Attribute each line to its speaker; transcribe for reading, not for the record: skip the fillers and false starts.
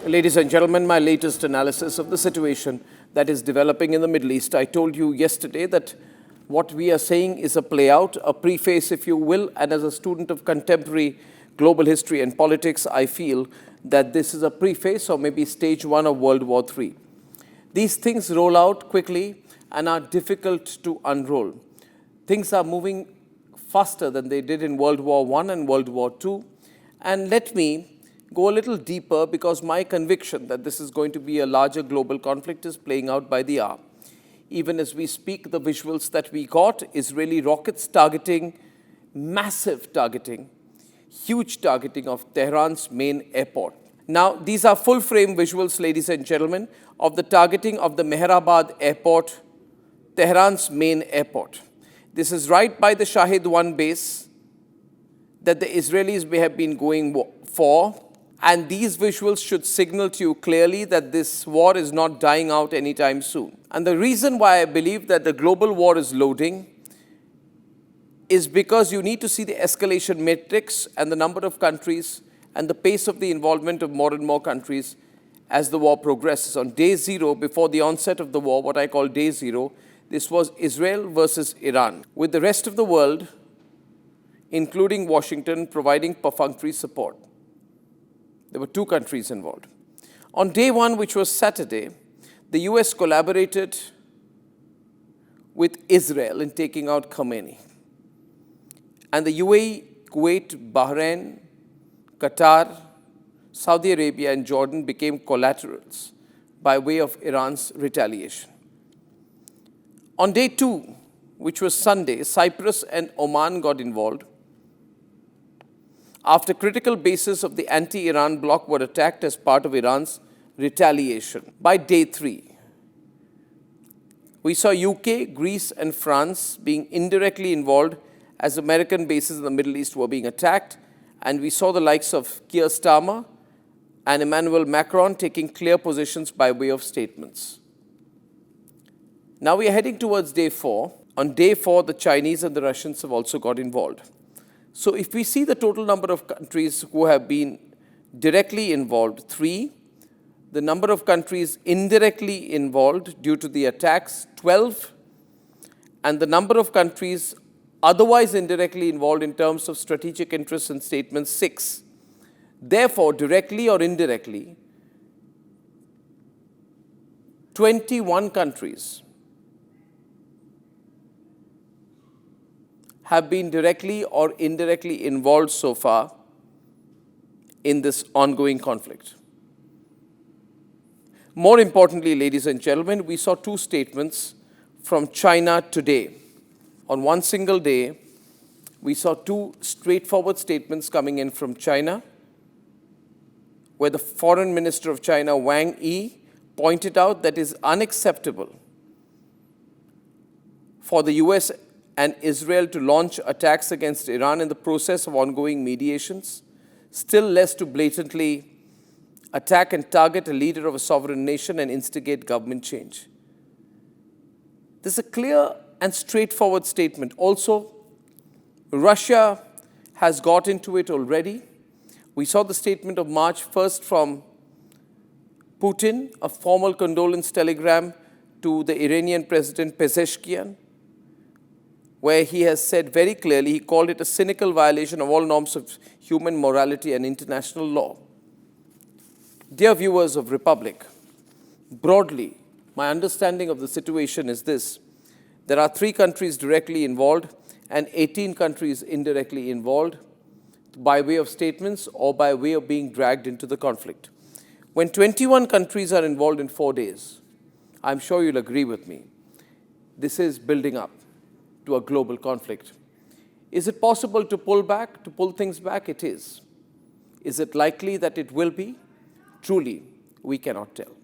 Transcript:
Speaker 1: Ladies and gentlemen, my latest analysis of the situation that is developing in the Middle East. I told you yesterday that what we are saying is a play out, a preface, if you will, and as a student of contemporary global history and politics, I feel that this is a preface or maybe stage one of World War III. These things roll out quickly and are difficult to unroll. Things are moving faster than they did in World War I and World War II. And let me go a little deeper, because my conviction that this is going to be a larger global conflict is playing out by the hour. Even as we speak, the visuals that we got, Israeli rockets targeting, massive targeting, huge targeting of Tehran's main airport. Now, these are full-frame visuals, ladies and gentlemen, of the targeting of the Mehrabad airport, Tehran's main airport. This is right by the Shahid 1 base that the Israelis may have been going for. And these visuals should signal to you clearly that this war is not dying out anytime soon. And the reason why I believe that the global war is loading is because you need to see the escalation matrix and the number of countries and the pace of the involvement of more and more countries as the war progresses. On day zero, before the onset of the war, what I call day zero, this was Israel versus Iran, with the rest of the world, including Washington, providing perfunctory support. There were two countries involved. On day one, which was Saturday, the US collaborated with Israel in taking out Khamenei. And the UAE, Kuwait, Bahrain, Qatar, Saudi Arabia, and Jordan became collaterals by way of Iran's retaliation. On day two, which was Sunday, Cyprus and Oman got involved after critical bases of the anti-Iran bloc were attacked as part of Iran's retaliation. By day three, we saw UK, Greece, and France being indirectly involved as American bases in the Middle East were being attacked, and we saw the likes of Keir Starmer and Emmanuel Macron taking clear positions by way of statements. Now we are heading towards day four. On day four, the Chinese and the Russians have also got involved. So if we see the total number of countries who have been directly involved, 3, the number of countries indirectly involved due to the attacks, 12, and the number of countries otherwise indirectly involved in terms of strategic interests and statements, 6. Therefore, directly or indirectly, 21 countries have been directly or indirectly involved so far in this ongoing conflict. More importantly, ladies and gentlemen, we saw two statements from China today. On one single day, we saw two straightforward statements coming in from China, where the Foreign Minister of China, Wang Yi, pointed out that it is unacceptable for the US and Israel to launch attacks against Iran in the process of ongoing mediations, still less to blatantly attack and target a leader of a sovereign nation and instigate government change. This is a clear and straightforward statement. Also, Russia has got into it already. We saw the statement of March 1st from Putin, a formal condolence telegram to the Iranian President Pezeshkian, where he has said very clearly, he called it a cynical violation of all norms of human morality and international law. Dear viewers of Republic, broadly, my understanding of the situation is this. There are 3 countries directly involved and 18 countries indirectly involved by way of statements or by way of being dragged into the conflict. When 21 countries are involved in 4 days, I'm sure you'll agree with me, this is building up to a global conflict. Is it possible to pull things back? It is. Is it likely that it will be? Truly, we cannot tell.